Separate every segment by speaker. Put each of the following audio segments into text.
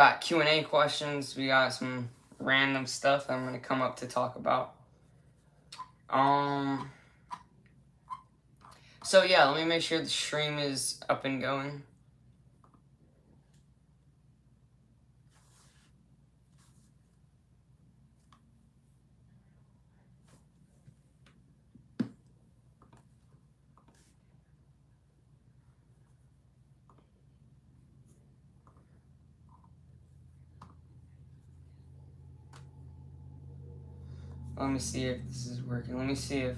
Speaker 1: got Q&A questions. We got some random stuff that I'm going to come up to talk about. So yeah, let me make sure the stream is up and going. Let me see if this is working. Let me see if...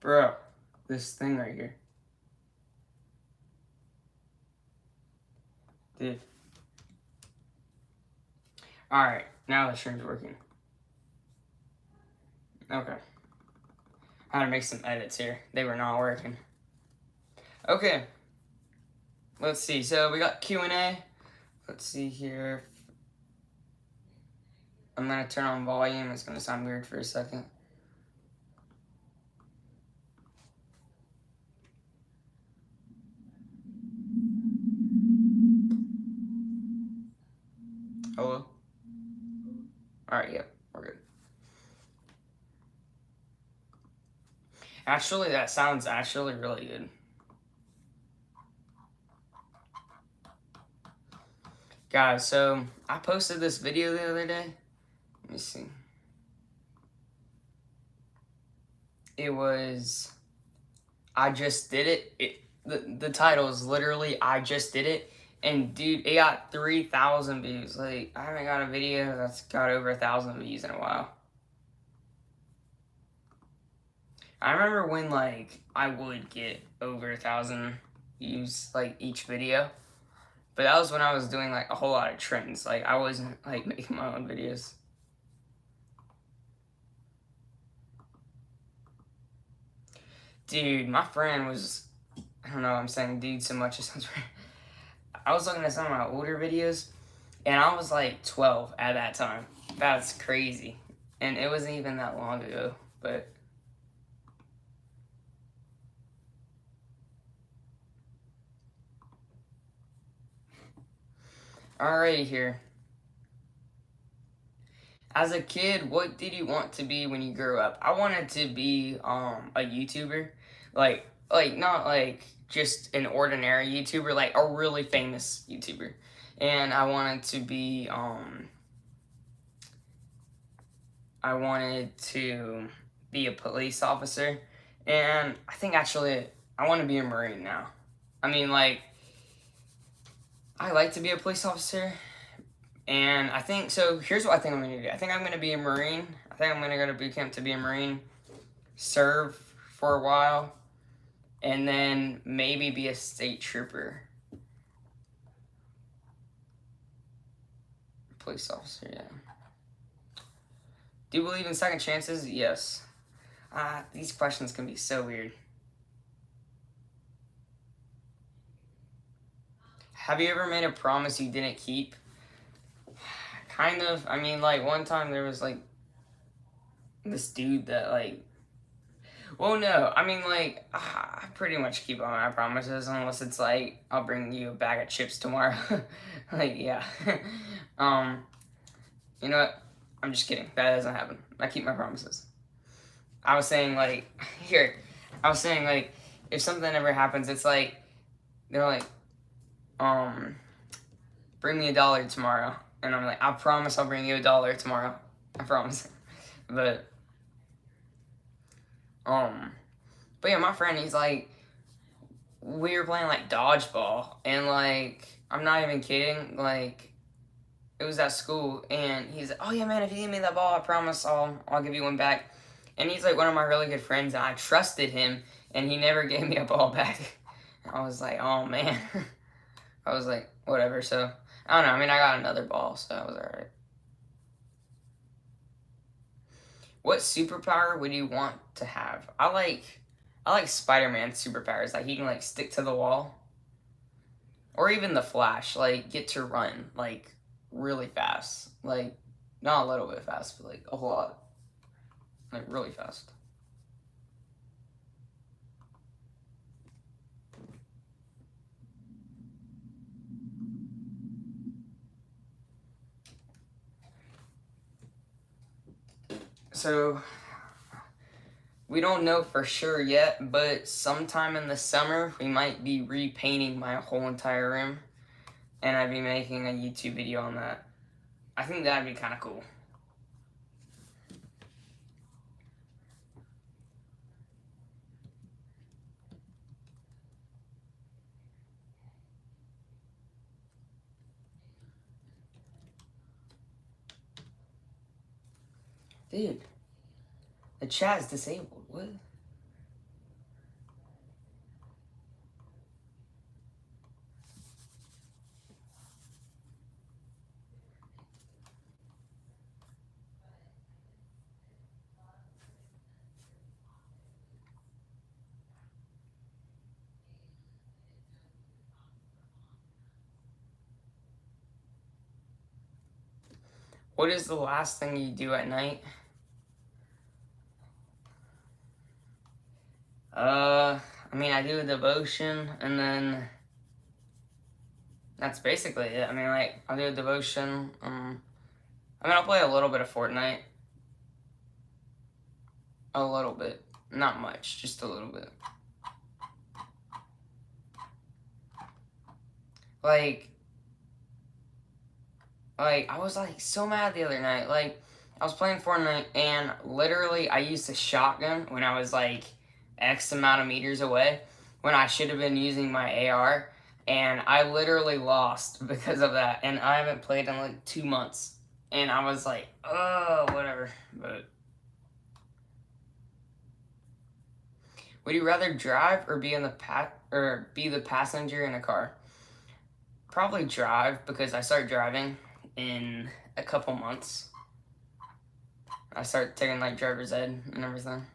Speaker 1: Bro, this thing right here. Dude. Alright, now the stream's working. Okay. I had to make some edits here. They were not working. Okay. Let's see. So we got Q&A. Let's see here. I'm going to turn on volume. It's going to sound weird for a second. Hello? Alright, yep. We're good. Actually, that sounds actually really good. Guys, so I posted this video the other day. Let me see. It was I Just Did It. The title is literally I Just Did It. And dude, it got 3,000 views. Like, I haven't got a video that's got over 1,000 views in a while. I remember when, like, I would get over 1,000 views, like, each video. But that was when I was doing, like, a whole lot of trends. Like, I wasn't, like, making my own videos. Dude, my friend was... I don't know, I'm saying dude so much, it sounds weird. I was looking at some of my older videos, and I was, like, 12 at that time. That's crazy. And it wasn't even that long ago, but... Alrighty here. As a kid, what did you want to be when you grew up? I wanted to be a YouTuber, like not like just an ordinary YouTuber, like a really famous YouTuber, and I wanted to be a police officer, and I think actually I want to be a Marine now. I mean, like, I like to be a police officer. And I think, so here's what I think I'm going to do. I think I'm going to be a Marine. I think I'm going to go to boot camp to be a Marine, serve for a while, and then maybe be a state trooper. Police officer, yeah. Do you believe in second chances? Yes. These questions can be so weird. Have you ever made a promise you didn't keep? Kind of. I mean, like, one time there was, like, this dude that, like... Well, no. I mean, like, I pretty much keep all my promises, unless it's, like, I'll bring you a bag of chips tomorrow. Like, yeah. You know what? I'm just kidding. That doesn't happen. I keep my promises. I was saying, like... Here. I was saying, like, if something ever happens, it's like... They're like, bring me $1 tomorrow. And I'm like, I promise I'll bring you $1 tomorrow. I promise. But yeah, my friend, he's like, we were playing like dodgeball, and like, I'm not even kidding, like, it was at school, and he's like, oh yeah, man, if you give me that ball, I promise I'll give you one back. And he's like one of my really good friends, and I trusted him, and he never gave me a ball back. I was like, oh man. I was like, whatever. So I don't know. I mean, I got another ball, so I was alright. What superpower would you want to have? I like Spider-Man's superpowers. Like he can like stick to the wall, or even the Flash. Like get to run like really fast. Like not a little bit fast, but like a whole lot. Like really fast. So we don't know for sure yet, but sometime in the summer we might be repainting my whole entire room, and I'd be making a YouTube video on that. I think that'd be kind of cool. Dude, the chat's disabled. What? What is the last thing you do at night? I mean, I do a devotion, and then that's basically it. I mean, like, I'll do a devotion. I mean, I'll play a little bit of Fortnite. A little bit. Not much, just a little bit. Like, I was, like, so mad the other night. Like, I was playing Fortnite, and literally, I used a shotgun when I was, like, X amount of meters away, when I should have been using my AR, and I literally lost because of that, and I haven't played in, like, 2 months, and I was like, oh, whatever, but... Would you rather drive or be in be the passenger in a car? Probably drive, because I start driving in a couple months. I start taking like driver's ed and everything.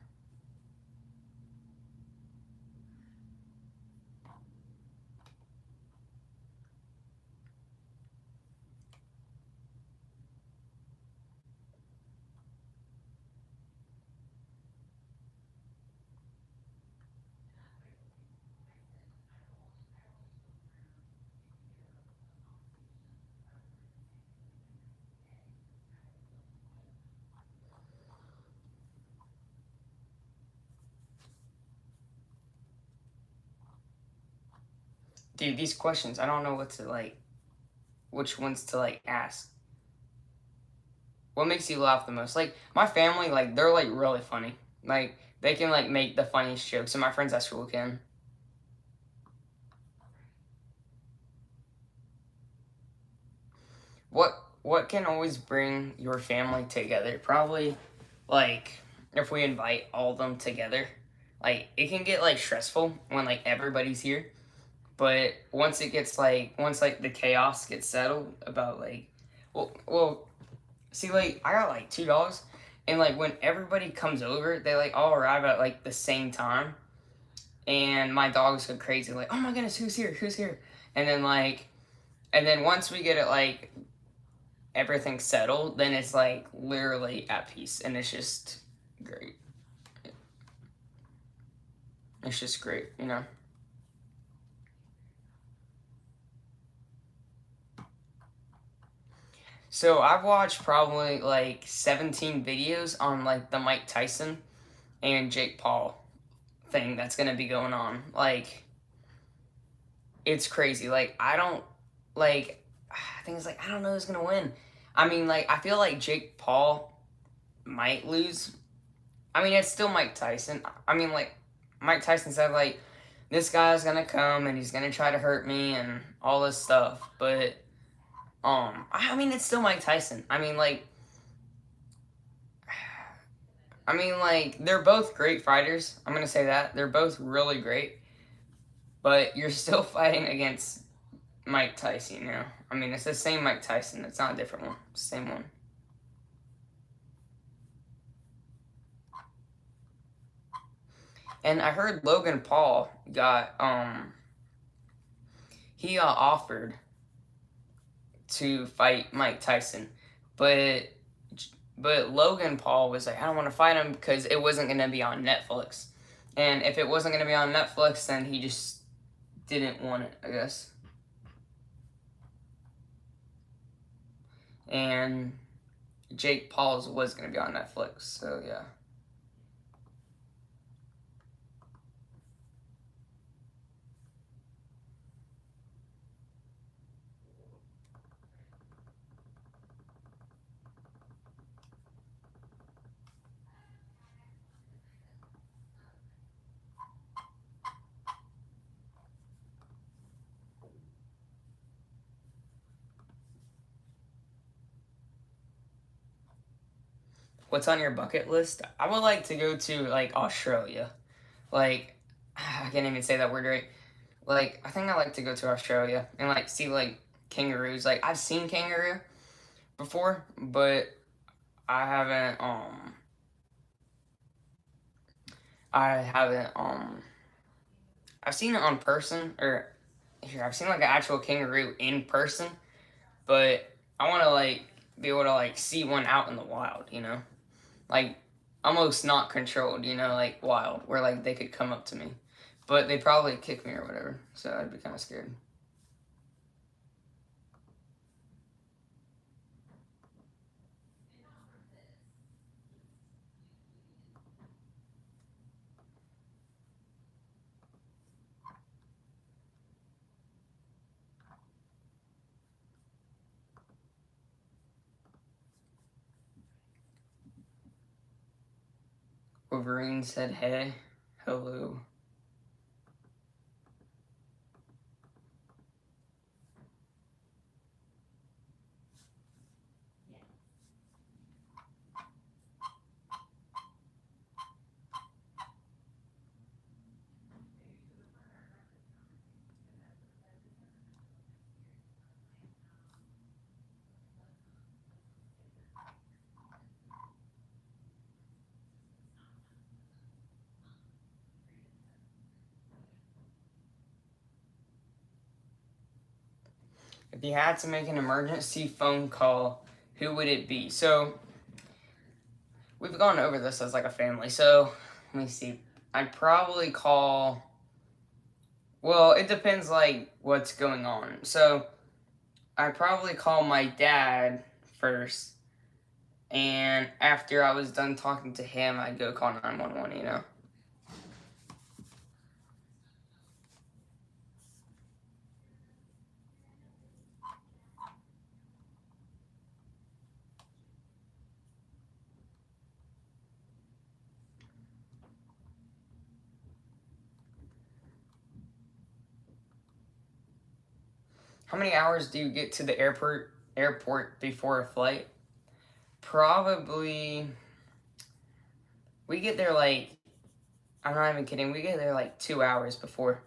Speaker 1: Dude, these questions, I don't know what to like, which ones to like ask. What makes you laugh the most? Like, my family, like, they're like really funny. Like, they can like make the funniest jokes, and my friends at school can. What can always bring your family together? Probably like if we invite all of them together. Like it can get like stressful when like everybody's here. But once like the chaos gets settled about like well see like I got like $2, and like when everybody comes over, they like all arrive at like the same time, and my dogs go crazy like, oh my goodness, who's here, and then once we get it like everything settled, then it's like literally at peace, and it's just great. It's just great, you know. So I've watched probably like 17 videos on like the Mike Tyson and Jake Paul thing that's gonna be going on. Like it's crazy. Like I don't like I think it's like I don't know who's gonna win. I mean like I feel like Jake Paul might lose. I mean it's still Mike Tyson. I mean like Mike Tyson said like this guy's gonna come and he's gonna try to hurt me and all this stuff, but I mean it's still Mike Tyson. I mean like I mean, like, they're both great fighters. I'm gonna say that. They're both really great. But you're still fighting against Mike Tyson, you know? I mean, it's the same Mike Tyson. It's not a different one. It's the same one. And I heard Logan Paul got, he got offered to fight Mike Tyson. But Logan Paul was like, I don't want to fight him because it wasn't going to be on Netflix. And if it wasn't going to be on Netflix, then he just didn't want it, I guess. And Jake Paul's was going to be on Netflix, so yeah. What's on your bucket list? I would like to go to, like, Australia. Like, I can't even say that word right. Like, I think I like to go to Australia and, like, see, like, kangaroos. Like, I've seen kangaroo before, but I haven't, I've seen it on person, or, here, I've seen, like, an actual kangaroo in person, but I want to, like, be able to, like, see one out in the wild, you know? Like, almost not controlled, you know, like, wild, where, like, they could come up to me. But they'd probably kick me or whatever, so I'd be kind of scared. Wolverine said, hey, hello. If you had to make an emergency phone call, who would it be? So, we've gone over this as like a family. So, let me see. I'd probably call. Well, it depends like what's going on. So, I'd probably call my dad first. And after I was done talking to him, I'd go call 911, you know? How many hours do you get to the airport before a flight? Probably. We get there like. I'm not even kidding. We get there like 2 hours before.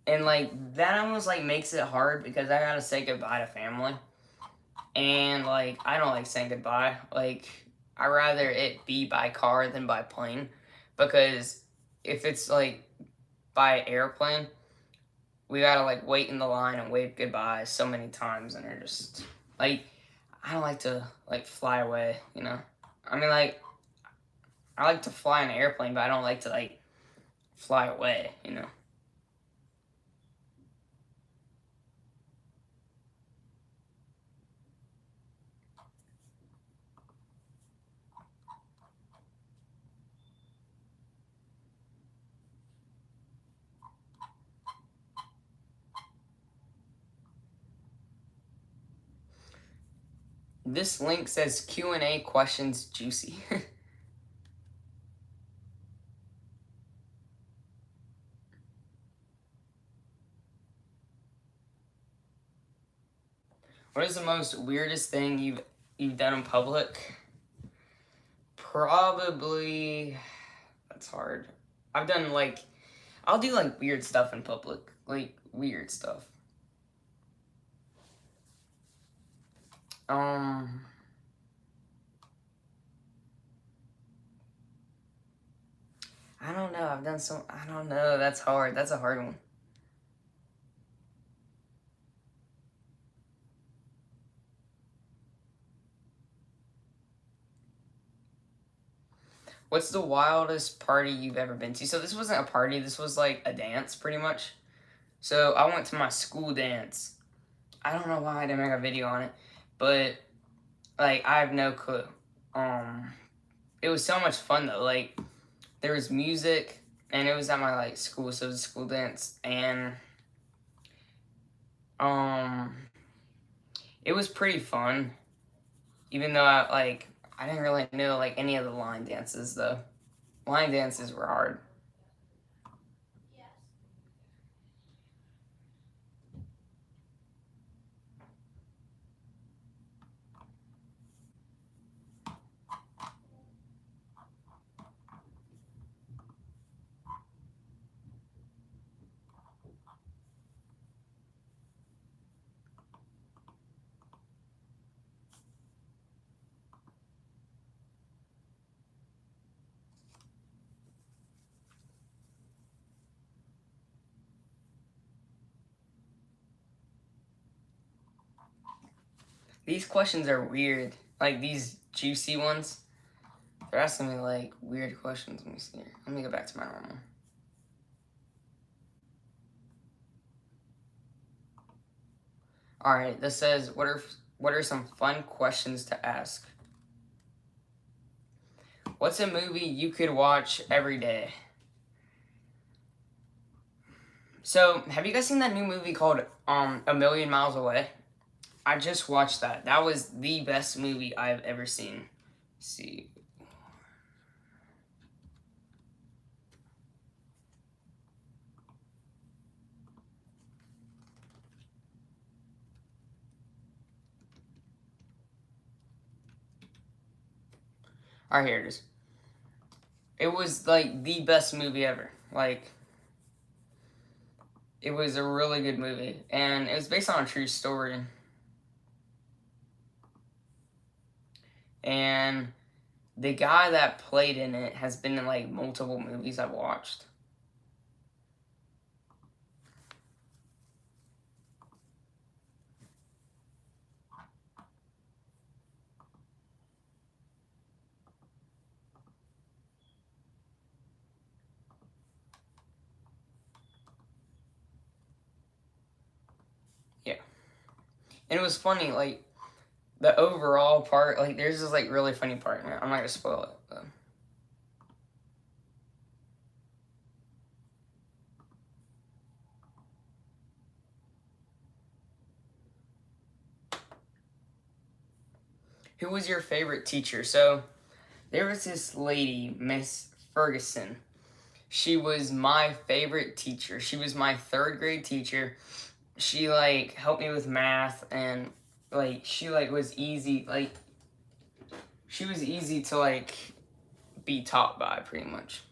Speaker 1: And like that almost like makes it hard because I gotta say goodbye to family. And like I don't like saying goodbye. Like I rather it be by car than by plane. Because if it's like by airplane, we gotta like wait in the line and wave goodbye so many times and they're just like I don't like to like fly away, you know? I mean like I like to fly in an airplane, but I don't like to like fly away, you know? This link says Q&A questions juicy. What is the most weirdest thing you've done in public? Probably, that's hard. I've done like, I'll do like weird stuff in public, like weird stuff. Um, I don't know. I've done so. I don't know. That's hard. That's a hard one. What's the wildest party you've ever been to? So this wasn't a party. This was like a dance, pretty much. So I went to my school dance. I don't know why I didn't make a video on it, but like I have no clue. It was so much fun though. Like there was music, and it was at my like school, so it was a school dance, and um, it was pretty fun. Even though I didn't really know like any of the line dances though. Line dances were hard. These questions are weird. Like these juicy ones. They're asking me like weird questions. Let me see here. Let me go back to my normal. All right. This says what are some fun questions to ask? What's a movie you could watch every day? So, have you guys seen that new movie called A Million Miles Away? I just watched that. That was the best movie I've ever seen. Let's see. All right, here it is. It was like the best movie ever. Like it was a really good movie, and it was based on a true story. And the guy that played in it has been in like multiple movies I've watched. Yeah. And it was funny, like the overall part, like there's this like really funny part in it. I'm not gonna spoil it, but who was your favorite teacher? So there was this lady, Miss Ferguson. She was my favorite teacher. She was my third grade teacher. She like helped me with math, and like she like was easy, like she was easy to like be taught by pretty much.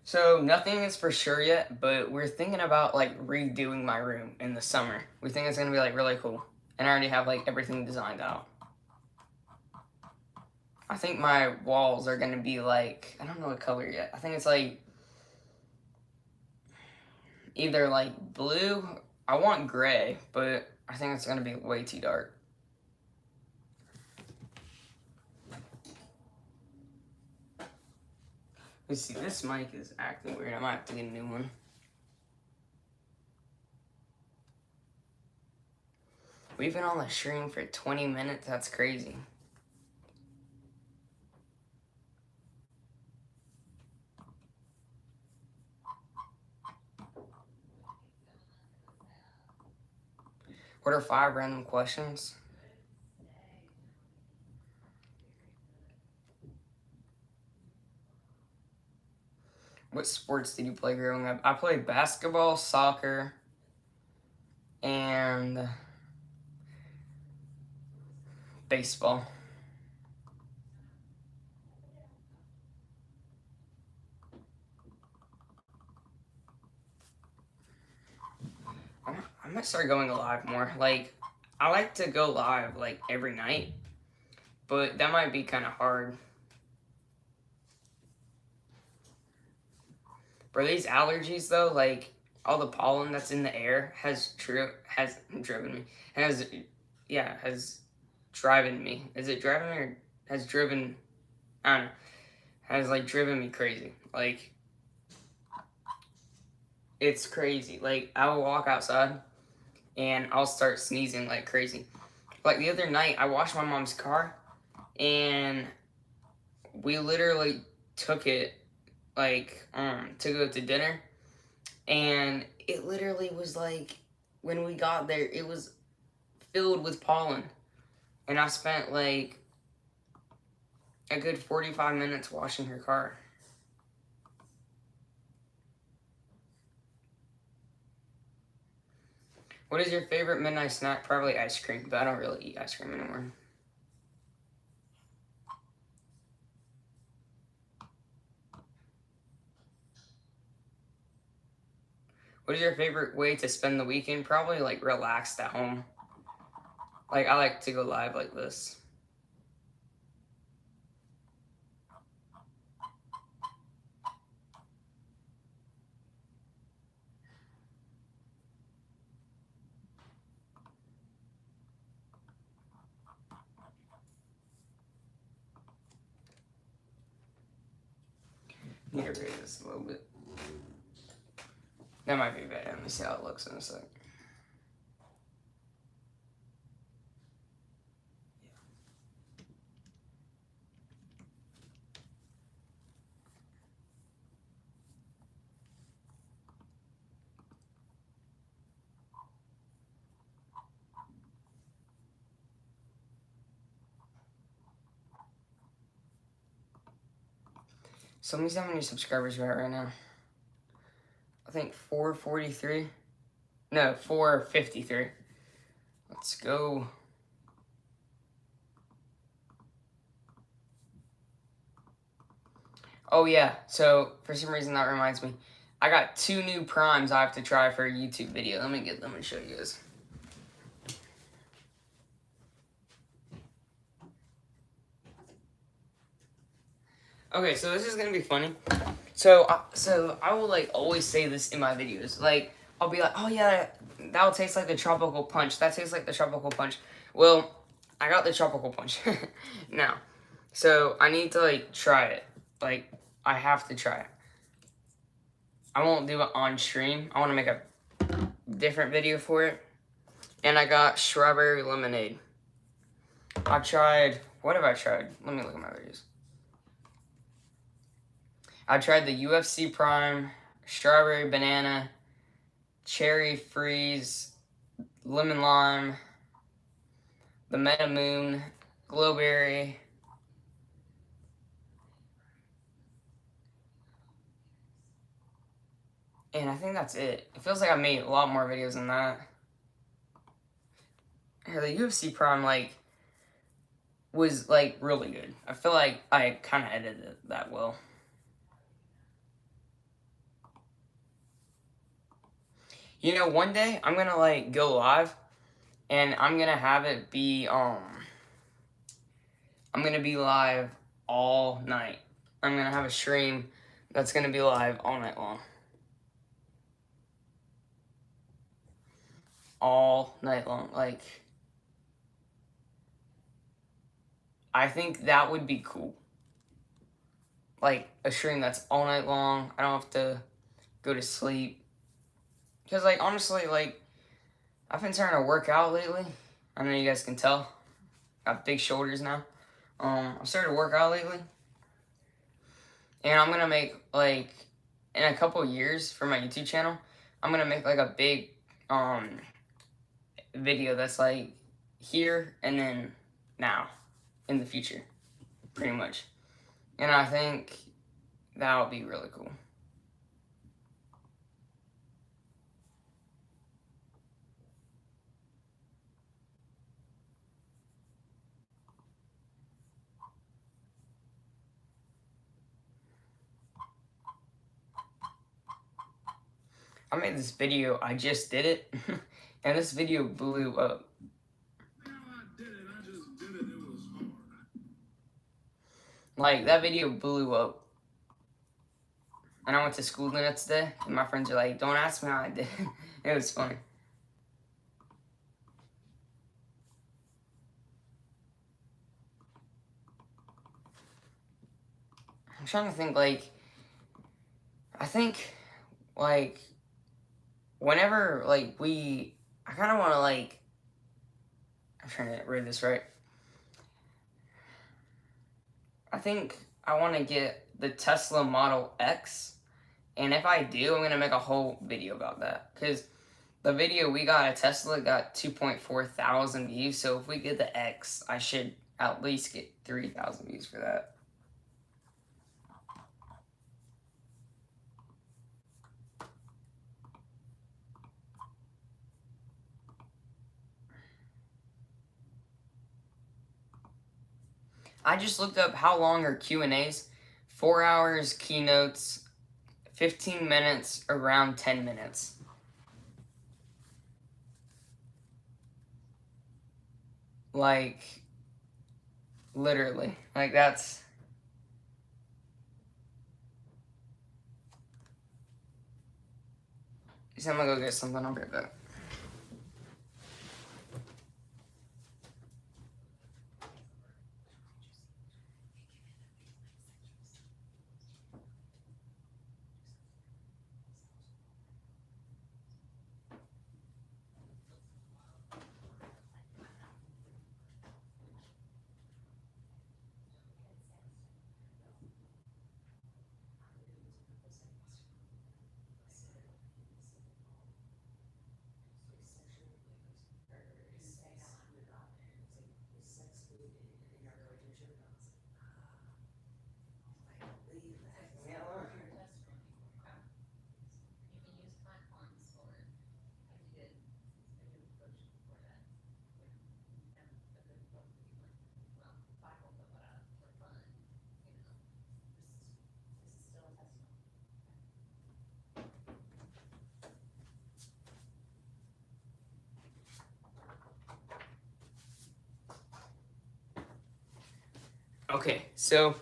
Speaker 1: So nothing is for sure yet, but we're thinking about like redoing my room in the summer. We think it's gonna be like really cool, and I already have like everything designed out. I think my walls are gonna be like, I don't know what color yet. I think it's like either like blue. I want gray, but I think it's gonna be way too dark. Let's see, this mic is acting weird. I might have to get a new one. We've been on the stream for 20 minutes. That's crazy. What are 5 random questions? What sports did you play growing up? I played basketball, soccer, and baseball. I might start going live more. Like, I like to go live like every night, but that might be kind of hard. For these allergies though, like all the pollen that's in the air has driven me. Has driven me. Is it driving me or has driven? I don't know. Has like driven me crazy. Like it's crazy. Like I will walk outside and I'll start sneezing like crazy. Like the other night, I washed my mom's car, and we literally took it like to go to dinner, and it literally was like when we got there, it was filled with pollen, and I spent like a good 45 minutes washing her car. What is your favorite midnight snack? Probably ice cream, but I don't really eat ice cream anymore. What is your favorite way to spend the weekend? Probably like relaxed at home. Like I like to go live like this. Need to raise this a little bit. That might be better. Let me see how it looks in a sec. So let me see how many subscribers we're at right now. I think 443. No, 453. Let's go. Oh yeah, so for some reason that reminds me. I got 2 new primes I have to try for a YouTube video. Let me get them and show you guys. Okay, so this is gonna be funny. So I will like always say this in my videos. Like I'll be like, oh yeah, that will taste like the tropical punch. That tastes like the tropical punch. Well, I got the tropical punch now, so I need to like try it. Like I have to try it. I won't do it on stream. I want to make a different video for it. And I got strawberry lemonade. I tried. What have I tried? Let me look at my videos. I tried the UFC Prime, strawberry banana, cherry freeze, lemon lime, the Meta Moon, glowberry. And I think that's it. It feels like I made a lot more videos than that. Here, the UFC Prime, like, was, like, really good. I feel like I kind of edited it that well. You know, one day, I'm gonna, like, go live, and I'm gonna have it be, I'm gonna be live all night. I'm gonna have a stream that's gonna be live all night long. All night long. Like, I think that would be cool. Like, a stream that's all night long. I don't have to go to sleep. Because, like, honestly, like, I've been trying to work out lately. I know you guys can tell. Got big shoulders now. I've started to work out lately. And I'm going to make, like, in a couple years for my YouTube channel, I'm going to make, like, a big, video that's like here and then now in the future, pretty much. And I think that would be really cool. I made this video, I just did it, and this video blew up. Like, that video blew up. And I went to school the next day, and my friends are like, don't ask me how I did it. It was funny. I'm trying to think, like, I think, like, whenever, like, I kind of want to, like, I'm trying to read this right. I think I want to get the Tesla Model X, and if I do, I'm going to make a whole video about that, because the video we got at Tesla got 2.4 thousand views, so if we get the X, I should at least get 3,000 views for that. I just looked up how long are Q&As. 4 hours, keynotes, 15 minutes, around 10 minutes. Like, literally. Like, that's... So I'm gonna go get something, I'll be right back. Okay, so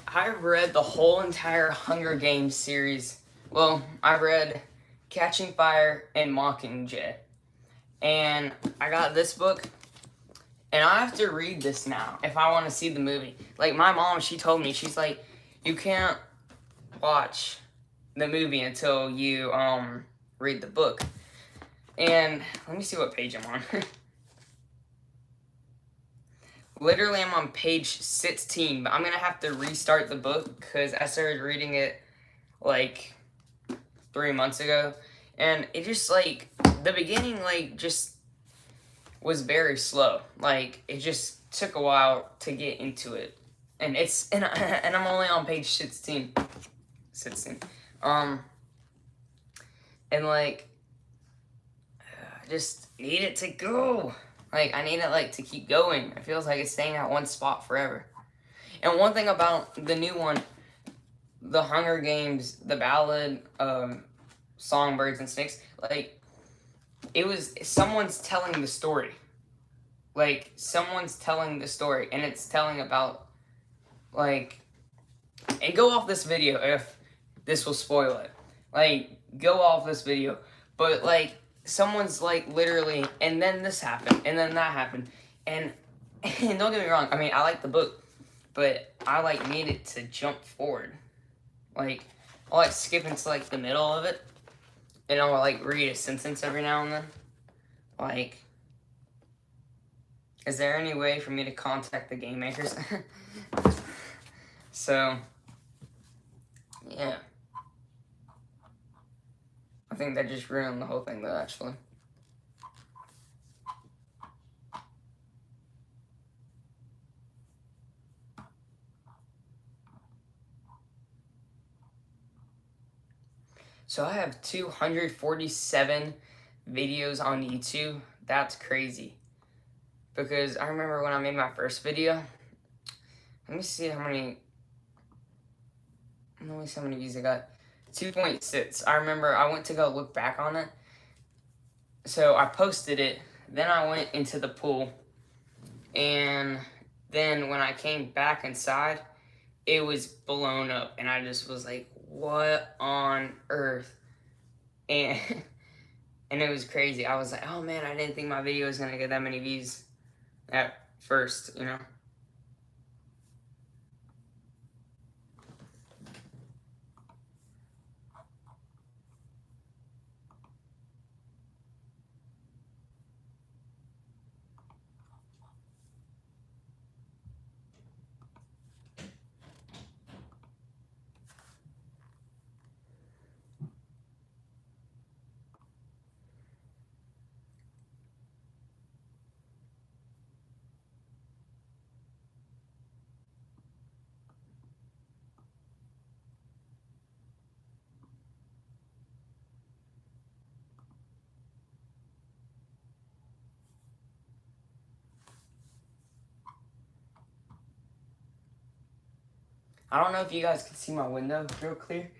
Speaker 1: I've read the whole entire Hunger Games series. Well, I read Catching Fire and Mockingjay. And I got this book, and I have to read this now if I want to see the movie. Like, my mom, she told me, she's like, you can't watch the movie until you read the book. And let me see what page I'm on. Literally, I'm on page 16, but I'm gonna have to restart the book because I started reading it like 3 months ago, and it just, like, the beginning, like, just was very slow. Like, it just took a while to get into it, and I'm only on page 16. And, like, I just need it to go. Like, I need it, like, to keep going. It feels like it's staying at one spot forever. And one thing about the new one, the Hunger Games, the Ballad, Songbirds and Snakes, like, it was someone's telling the story. Like, someone's telling the story, and it's telling about, like, and go off this video if this will spoil it. Like, go off this video. But, like, someone's, like, literally, and then this happened, and then that happened, and don't get me wrong, I mean, I like the book, but I, like, need it to jump forward. Like, I'll, like, skip into, like, the middle of it, and I'll, like, read a sentence every now and then. Like, is there any way for me to contact the game makers? So, yeah. I think that just ruined the whole thing, though, actually. So I have 247 videos on YouTube. That's crazy. Because I remember when I made my first video. Let me see how many views I got. 2.6. I remember I went to go look back on it. So I posted it. Then I went into the pool. And then when I came back inside, it was blown up. And I just was like, what on earth? And and it was crazy. I was like, oh man, I didn't think my video was gonna get that many views at first, you know? I don't know if you guys can see my window real clear,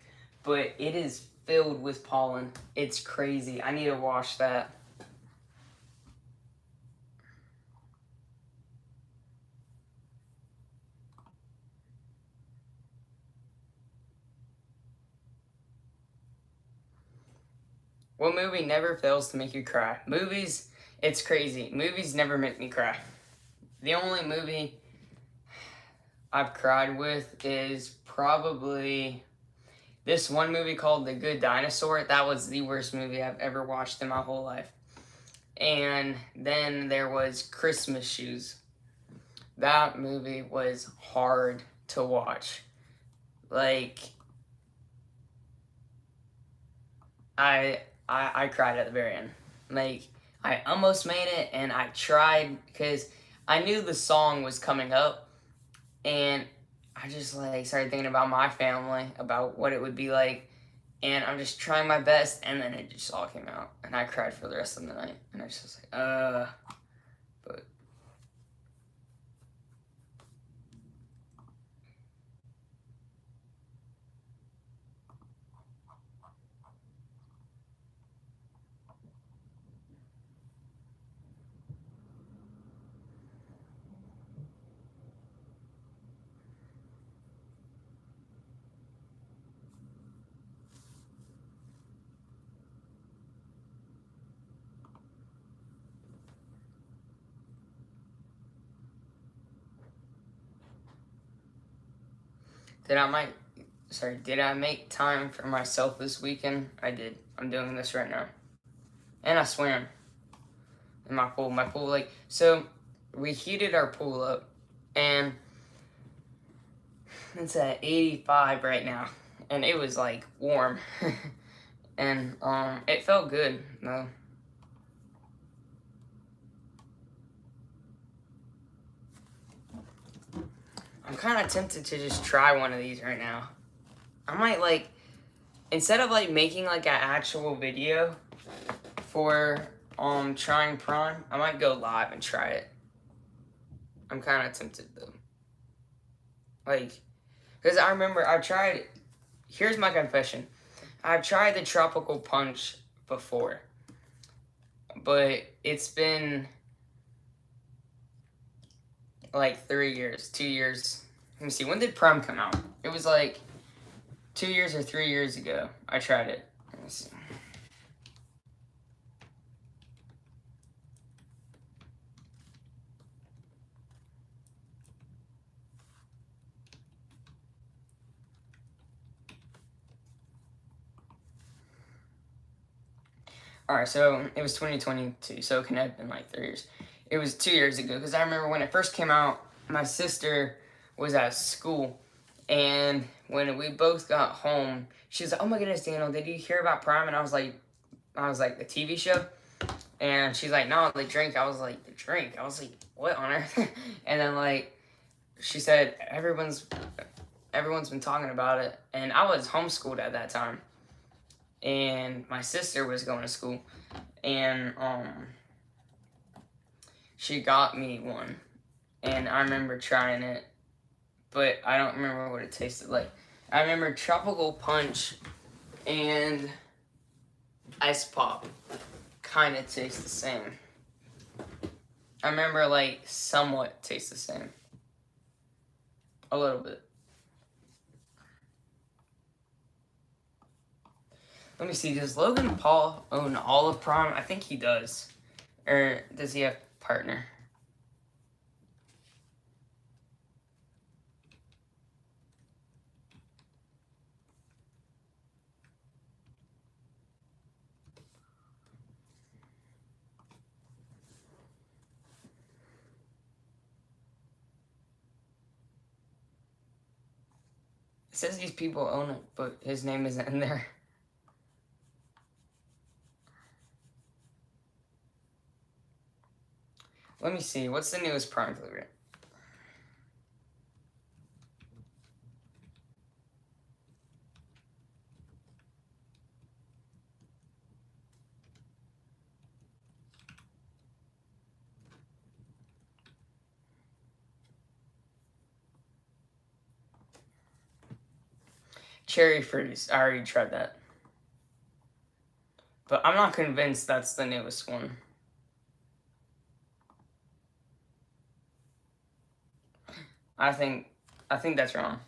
Speaker 1: but it is filled with pollen. It's crazy. I need to wash that. What movie never fails to make you cry? Movies, it's crazy. Movies never make me cry. The only movie I've cried with is probably this one movie called The Good Dinosaur. That was the worst movie I've ever watched in my whole life. And then there was Christmas Shoes. That movie was hard to watch. Like, I cried at the very end. Like, I almost made it, and I tried because I knew the song was coming up, and I just like started thinking about my family, about what it would be like, and I'm just trying my best, and then it just all came out, and I cried for the rest of the night, and I just was like, but did I make time for myself this weekend? I did. I'm doing this right now. And I swam in my pool. My pool, like, so we heated our pool up, and it's at 85 right now, and it was like warm, and it felt good though. I'm kind of tempted to just try one of these right now. I might like, instead of like making like an actual video for trying Prime, I might go live and try it. I'm kind of tempted though. Like, because I remember I tried, here's my confession. I've tried the Tropical Punch before, but it's been like 3 years, 2 years. Let me see, when did Prime come out? It was like 2 years or 3 years ago. I tried it. Let me see. Alright, so it was 2022, so it can have been like 3 years. It was 2 years ago, because I remember when it first came out, my sister was at school, and when we both got home, she was like, oh my goodness, Daniel, did you hear about Prime? And I was like, the TV show? And she's like, no, the drink. I was like, the drink? I was like, what on earth? And then, like, she said, everyone's been talking about it, and I was homeschooled at that time. and my sister was going to school, and she got me one, and I remember trying it, but I don't remember what it tasted like. I remember Tropical Punch and Ice Pop kind of taste the same. I remember, like, somewhat taste the same. A little bit. Let me see, does Logan Paul own all of Prime? I think he does. Or does he have a partner? It says these people own it, but his name isn't in there. Let me see, what's the newest Prime flavor? Cherry Freeze. I already tried that. But I'm not convinced that's the newest one. I think that's wrong.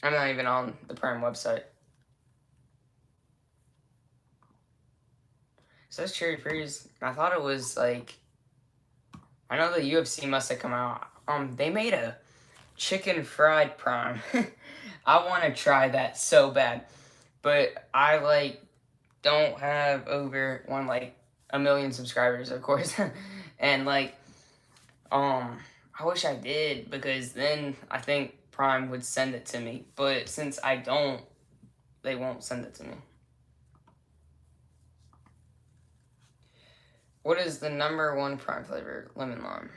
Speaker 1: I'm not even on the Prime website. It says Cherry Freeze. I thought it was like, I know the UFC must have come out. They made a chicken fried Prime. I want to try that so bad, but I like don't have over 1 million subscribers, of course, and like I wish I did, because then I think Prime would send it to me, but since I don't, they won't send it to me. What is the #1 Prime flavor? Lemon lime.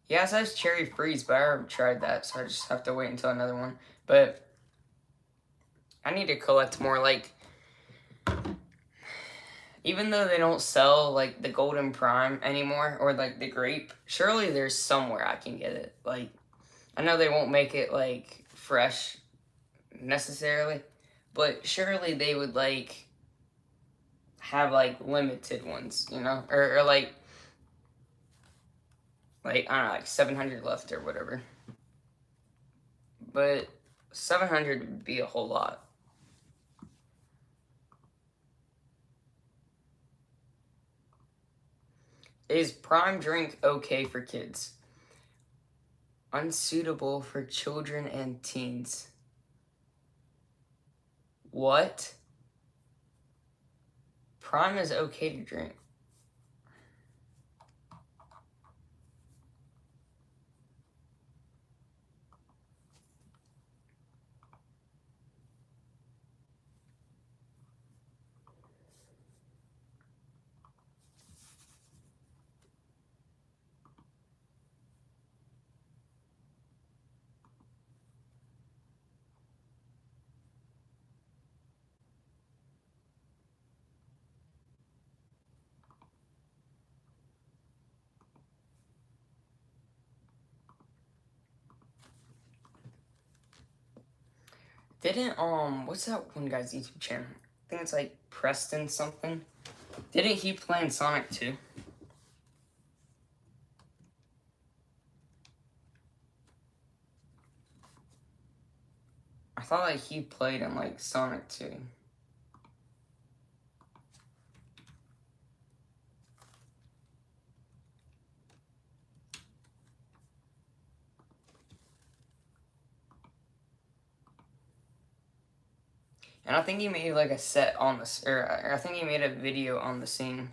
Speaker 1: Yeah, it says Cherry Freeze, but I already tried that, so I just have to wait until another one. But I need to collect more, like, even though they don't sell, like, the Golden Prime anymore, or, like, the Grape, surely there's somewhere I can get it. Like, I know they won't make it, like, fresh, necessarily, but surely they would, like, have, like, limited ones, you know? Or like, I don't know, like, 700 left or whatever. But 700 would be a whole lot. Is Prime drink okay for kids? Unsuitable for children and teens. What? Prime is okay to drink. Didn't, what's that one guy's YouTube channel? I think it's like Preston something. Didn't he play in Sonic 2? I thought like he played in like Sonic 2. And I think he made like a set on this, or I think he made a video on the scene.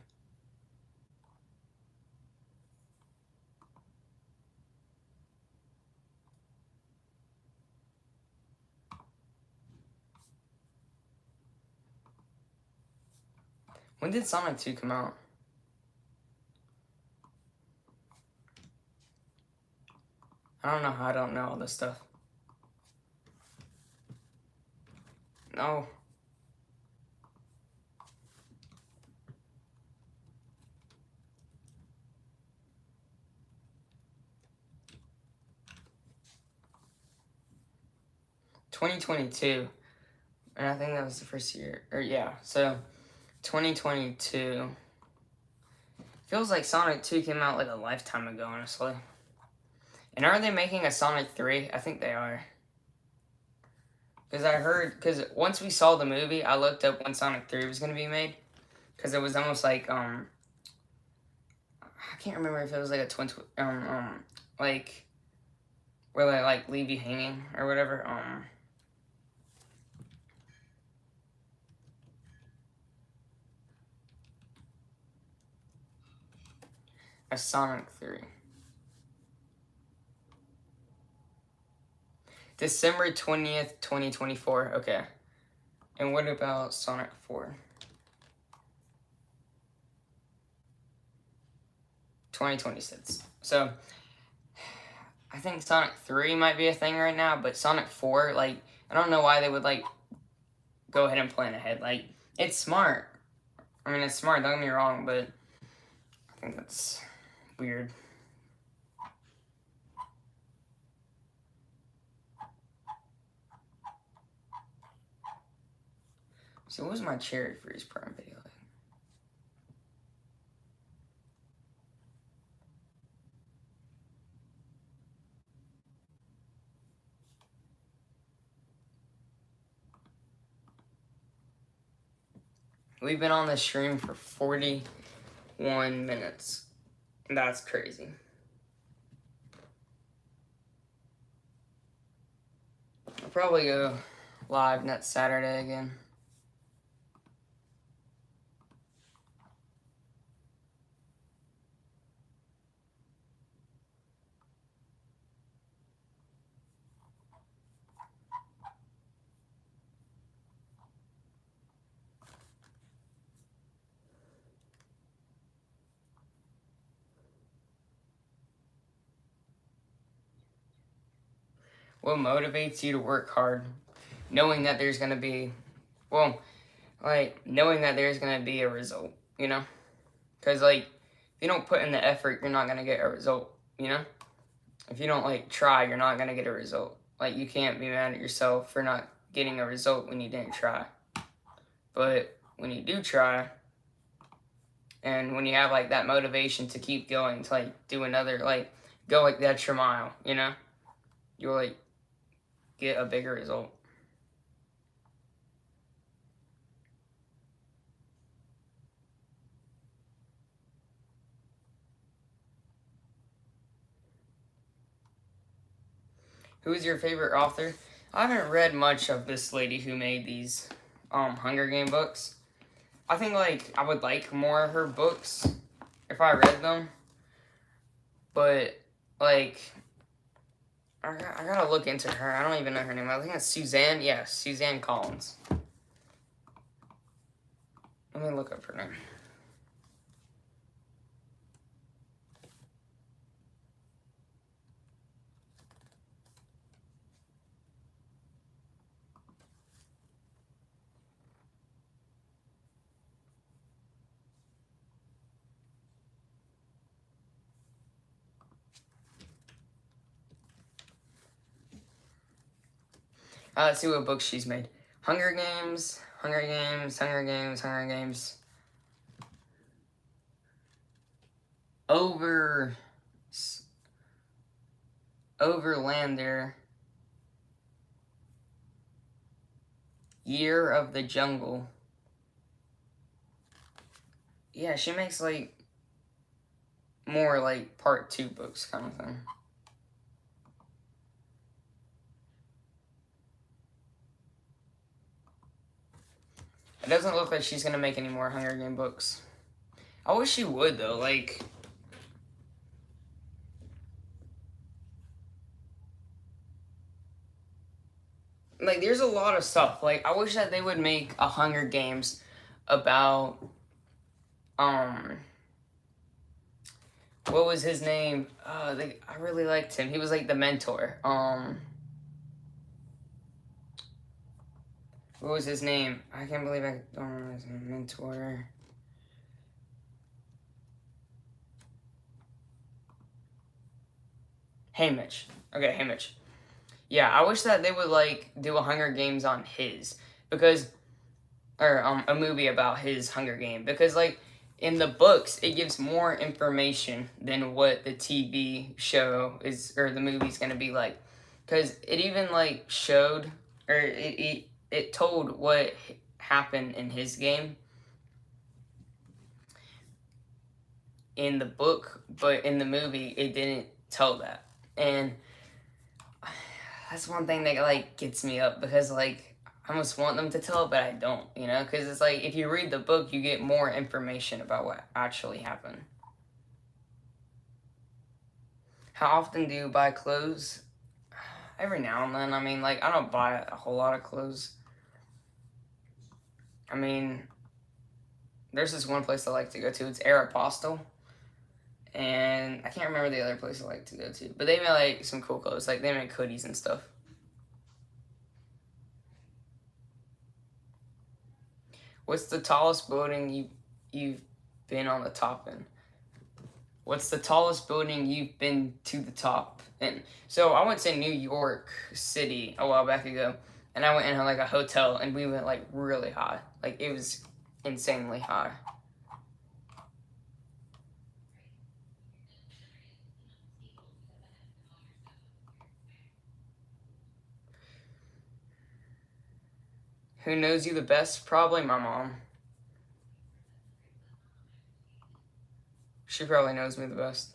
Speaker 1: When did Sonic 2 come out? I don't know how I don't know all this stuff. No. ...2022. And I think that was the first year. Or yeah, so 2022. Feels like Sonic 2 came out like a lifetime ago, honestly. And are they making a Sonic 3? I think they are. Because I heard, because once we saw the movie, I looked up when Sonic 3 was going to be made. Because it was almost like, I can't remember if it was like a like, where they like leave you hanging or whatever. A Sonic 3. December 20th, 2024. Okay. And what about Sonic 4? 2026. So, I think Sonic 3 might be a thing right now, but Sonic 4, like, I don't know why they would, like, go ahead and plan ahead. Like, it's smart. I mean, it's smart, don't get me wrong, but I think that's weird. So, what was my Cherry Freeze Prime video like? We've been on this stream for 41 minutes. That's crazy. I'll probably go live next Saturday again. What motivates you to work hard? Knowing that there's going to be, well, like, knowing that there's going to be a result, you know? Because, like, if you don't put in the effort, you're not going to get a result, you know? If you don't, like, try, you're not going to get a result. Like, you can't be mad at yourself for not getting a result when you didn't try. But when you do try, and when you have, like, that motivation to keep going, to, like, do another, like, go, like, the extra mile, you know? You'll, like, get a bigger result. Who is your favorite author? I haven't read much of this lady who made these Hunger Game books. I think, like, I would like more of her books if I read them. But, like, I gotta look into her. I don't even know her name. I think it's Suzanne. Yeah, Suzanne Collins. Let me look up her name. Let's see what books she's made. Hunger Games, Hunger Games, Hunger Games, Hunger Games. Overlander. Year of the Jungle. Yeah, she makes, like, more, like, part 2 books kind of thing. It doesn't look like she's gonna make any more Hunger Game books. I wish she would, though. Like, there's a lot of stuff. Like, I wish that they would make a Hunger Games about, what was his name? I really liked him. He was, like, the mentor. What was his name? I can't believe I don't remember his name. Mentor. Haymitch. Okay, Haymitch. Yeah, I wish that they would like do a Hunger Games on his because, or a movie about his Hunger Game because like in the books it gives more information than what the TV show is or the movie's gonna be like, because it even like showed or it told what happened in his game in the book, but in the movie it didn't tell that, and that's one thing that like gets me up because like I almost want them to tell it, but I don't, you know, because it's like if you read the book, you get more information about what actually happened. How often do you buy clothes? Every now and then. I mean, like I don't buy a whole lot of clothes. I mean, there's this one place I like to go to. It's Aeropostale. And I can't remember the other place I like to go to. But they make like some cool clothes. Like they make hoodies and stuff. What's the tallest building you've been on the top in? What's the tallest building you've been to the top in? So I went to New York City a while back ago. And I went in like a hotel and we went like really high. Like it was insanely high. Who knows you the best? Probably my mom. She probably knows me the best.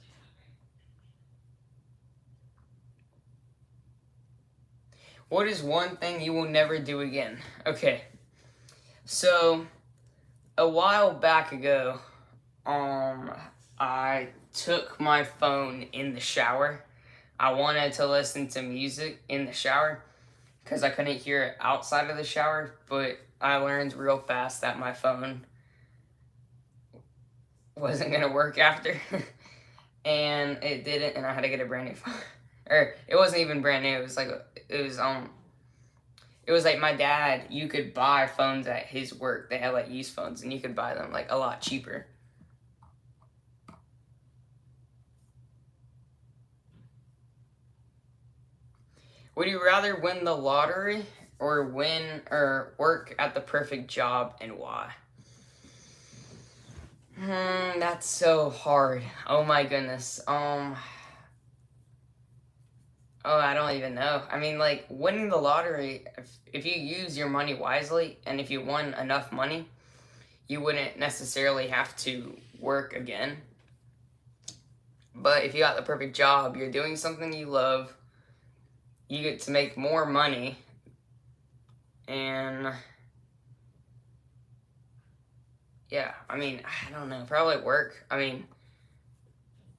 Speaker 1: What is one thing you will never do again? Okay. So, a while back ago, I took my phone in the shower. I wanted to listen to music in the shower because I couldn't hear it outside of the shower, but I learned real fast that my phone wasn't gonna work after, and it didn't, and I had to get a brand new phone. Or it wasn't even brand new. It was like my dad. You could buy phones at his work. They had like used phones, and you could buy them like a lot cheaper. Would you rather win the lottery or work at the perfect job, and why? That's so hard. Oh my goodness. Oh, I don't even know. I mean, like winning the lottery, if you use your money wisely and if you won enough money, you wouldn't necessarily have to work again. But if you got the perfect job, you're doing something you love, you get to make more money, and yeah, I mean, I don't know, probably work. I mean,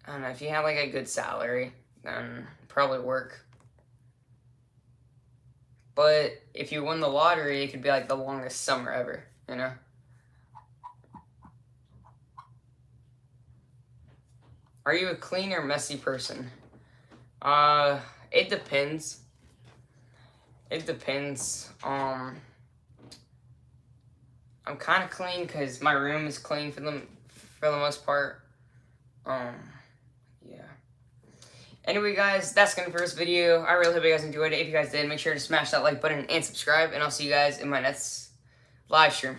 Speaker 1: I don't know, if you have like a good salary, then probably work. But if you win the lottery, it could be like the longest summer ever, you know? Are you a clean or messy person? It depends. It depends. I'm kind of clean because my room is clean for the most part. Yeah. Anyway, guys, that's gonna be for this video. I really hope you guys enjoyed it. If you guys did, make sure to smash that like button and subscribe, and I'll see you guys in my next live stream.